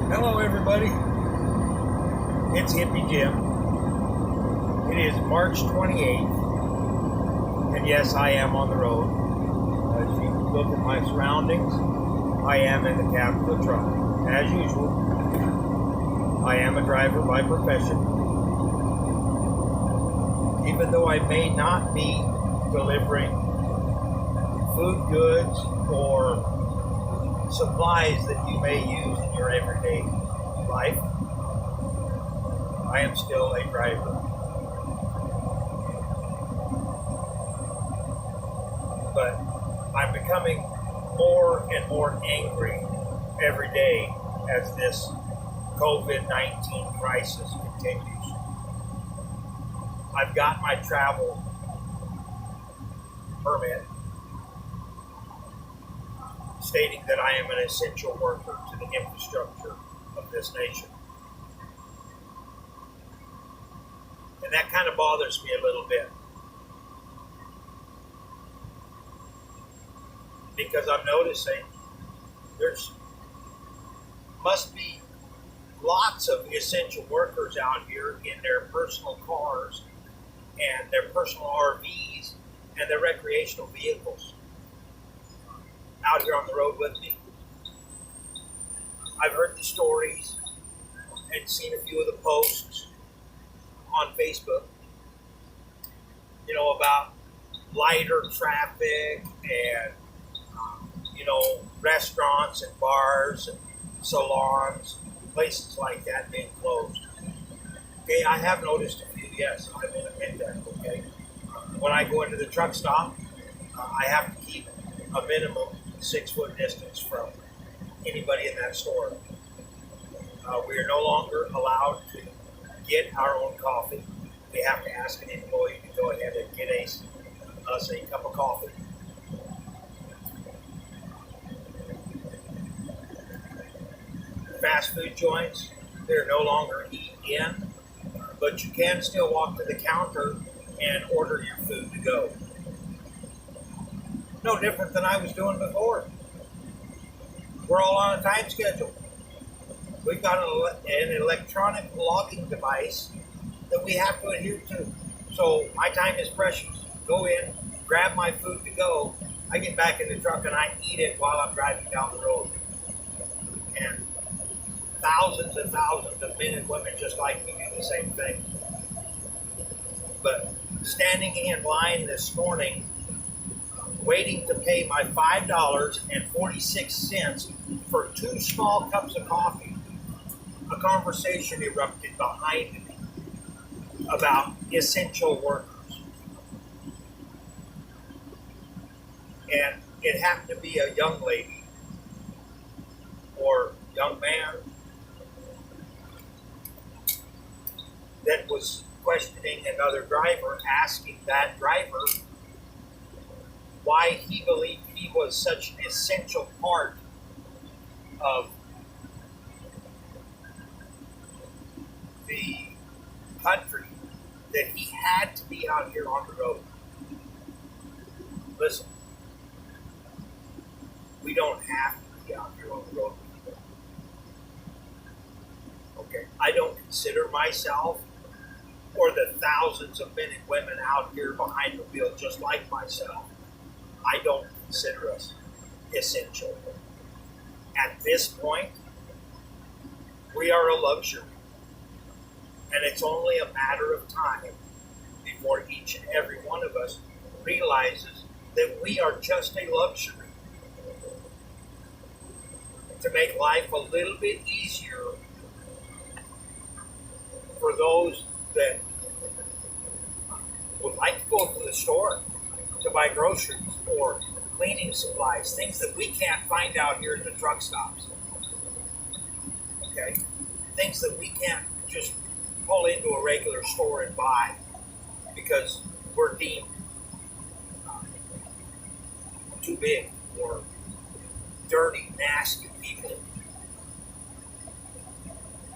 Hello everybody, it's hippiejim. It is March 28th, and yes, I am on the road. As you look at my surroundings, I am in the cab of a truck. As usual, I am a driver by profession. Even though I may not be delivering food goods or supplies that you may use in your everyday life, I am still a driver. But I'm becoming more and more angry every day as this COVID-19 crisis continues. I've got my travel permit stating that I am an essential worker to the infrastructure of this nation. And that kind of bothers me a little bit, because I'm noticing there's must be lots of essential workers out here in their personal cars and their personal RVs and their recreational vehicles out here on the road with me. I've heard the stories and seen a few of the posts on Facebook, about lighter traffic and, restaurants and bars and salons, places like that being closed. Okay, I have noticed a few, yes, I will admit that, okay? When I go into the truck stop, I have to keep a minimum 6-foot distance from anybody in that store. We are no longer allowed to get our own coffee. We have to ask an employee to go ahead and get us a cup of coffee. Fast food joints, they're no longer eat in, but you can still walk to the counter and order your food to go. No different than I was doing before. We're all on a time schedule. We've got an electronic logging device that we have to adhere to. So my time is precious. Go in, grab my food to go. I get back in the truck and I eat it while I'm driving down the road. And thousands and thousands of men and women just like me do the same thing. But standing in line this morning, waiting to pay my $5.46 for 2 small cups of coffee, a conversation erupted behind me about essential workers. And it happened to be a young lady or young man that was questioning another driver, asking that driver why he believed he was such an essential part of the country that he had to be out here on the road. Listen, we don't have to be out here on the road. Okay, I don't consider myself or the thousands of men and women out here behind the wheel just like myself, I don't consider us essential. At this point, we are a luxury. And it's only a matter of time before each and every one of us realizes that we are just a luxury. To make life a little bit easier for those that would like to go to the store to buy groceries or cleaning supplies, things that we can't find out here at the truck stops. Okay? Things that we can't just pull into a regular store and buy because we're deemed too big or dirty, nasty people.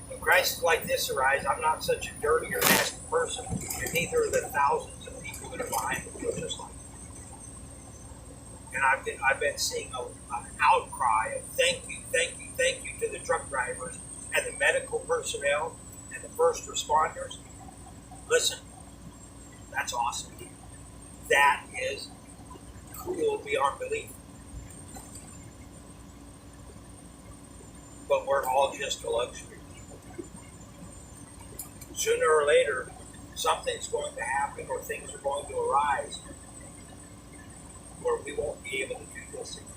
When crises like this arise, I'm not such a dirty or nasty person, and neither are the thousands of people that are behind the wheel just like me. And I've been seeing an outcry of thank you to the truck drivers medical personnel and the first responders, listen, that's awesome. That is cool beyond belief. But we're all just a luxury people. Sooner or later, something's going to happen or things are going to arise where we won't be able to do this again.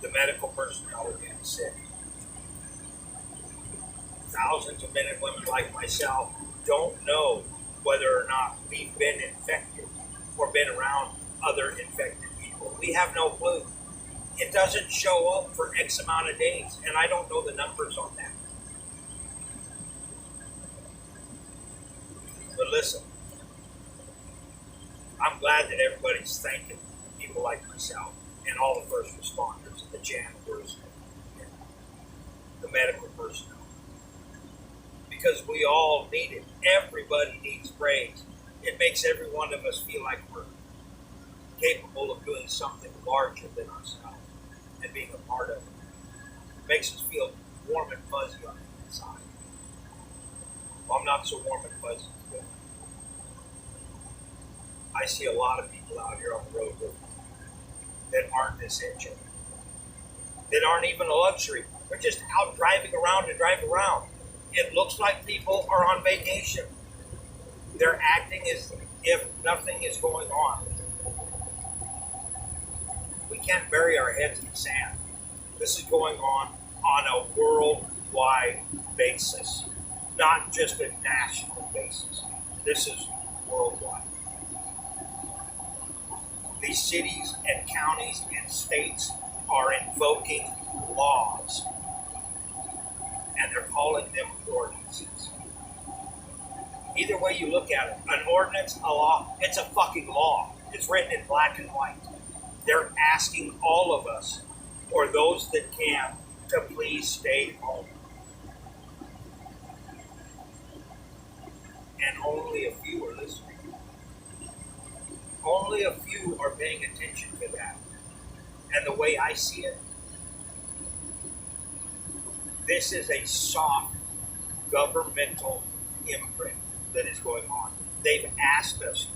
The medical personnel are getting sick. Thousands of men and women like myself don't know whether or not we've been infected or been around other infected people. We have no clue. It doesn't show up for X amount of days, and I don't know the numbers on that. But listen, I'm glad that everybody's thanking people like myself and all the first responders, the janitors, and the medical personnel. Because we all need it. Everybody needs praise. It makes every one of us feel like we're capable of doing something larger than ourselves and being a part of it. It makes us feel warm and fuzzy on the inside. Well, I'm not so warm and fuzzy today. I see a lot of people out here on the road that aren't essential, that aren't even a luxury. They're just out driving around to drive around. It looks like people are on vacation. They're acting as if nothing is going on. We can't bury our heads in the sand. This is going on a worldwide basis, not just a national basis. This is worldwide. These cities and counties and states are invoking laws, and they're calling them ordinances. Either way you look at it, an ordinance, a law, it's a fucking law. It's written in black and white. They're asking all of us, or those that can, to please stay home. And only a few are listening. Only a few are paying attention to that. And the way I see it, this is a soft governmental imprint that is going on. They've asked us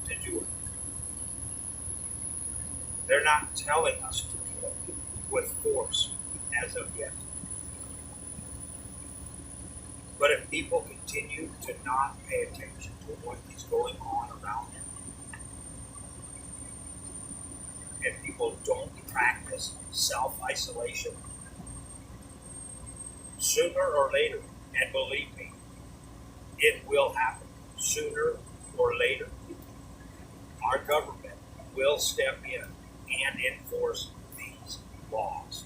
to do it. They're not telling us to do it with force as of yet. But if people continue to not pay attention to what is going on around them, and people don't practice self-isolation, sooner or later, and believe me, it will happen sooner or later, our government will step in and enforce these laws.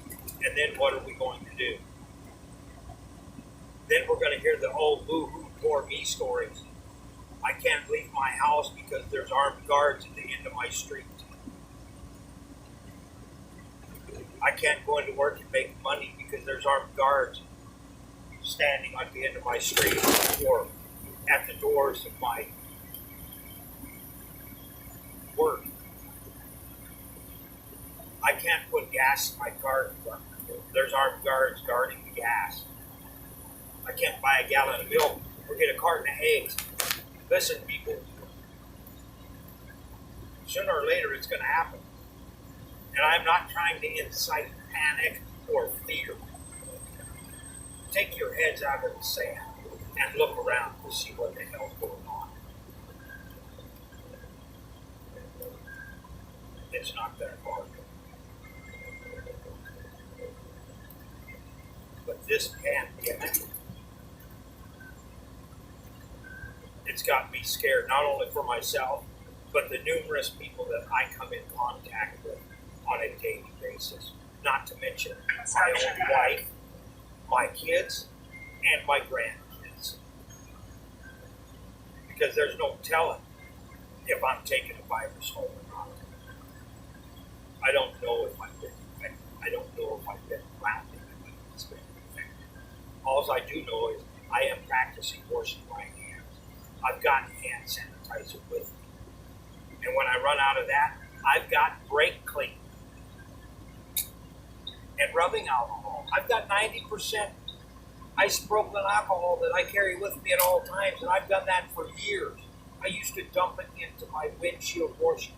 And then what are we going to do? Then we're going to hear the old boo-hoo, poor me stories. I can't leave my house because there's armed guards at the end of my street. I can't go into work and make money because there's armed guards standing at the end of my street or at the doors of my work. I can't put gas in my car because there's armed guards guarding the gas. I can't buy a gallon of milk or get a carton of eggs. Listen, people, sooner or later it's going to happen. And I'm not trying to incite panic or fear. Take your heads out of the sand and look around to see what the hell's going on. It's not that hard. But this pandemic, it's got me scared, not only for myself, but the numerous people that I come in contact with on a daily basis. Not to mention my own wife, my kids, and my grandkids. Because there's no telling if I'm taking a virus home or not. I don't know if I've been infected. I don't know if I've been around anybody that's been infected. All I do know is I am practicing washing my hands. I've got hand sanitizer with me. And when I run out of that, I've got brake clean. having alcohol. I've got 90% isopropyl alcohol that I carry with me at all times, and I've done that for years. I used to dump it into my windshield washing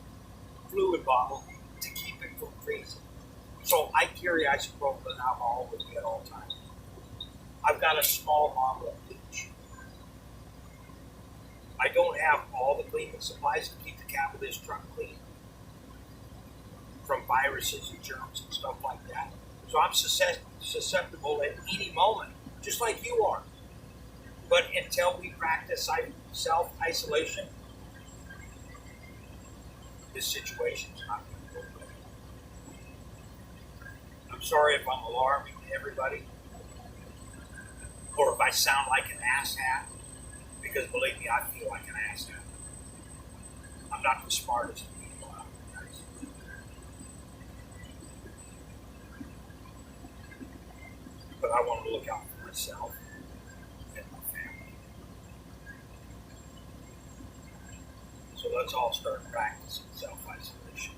fluid bottle to keep it from freezing. So I carry isopropyl alcohol with me at all times. I've got a small bottle of bleach. I don't have all the cleaning supplies to keep the cab of this truck clean from viruses and germs and stuff like that. So I'm susceptible at any moment, just like you are. But until we practice self-isolation, this situation's not going to go good. I'm sorry if I'm alarming everybody, or if I sound like an asshat, because believe me, I feel like an asshat. I'm not the smartest people out there, guys. But I want to look out for myself and my family. So let's all start practicing self-isolation.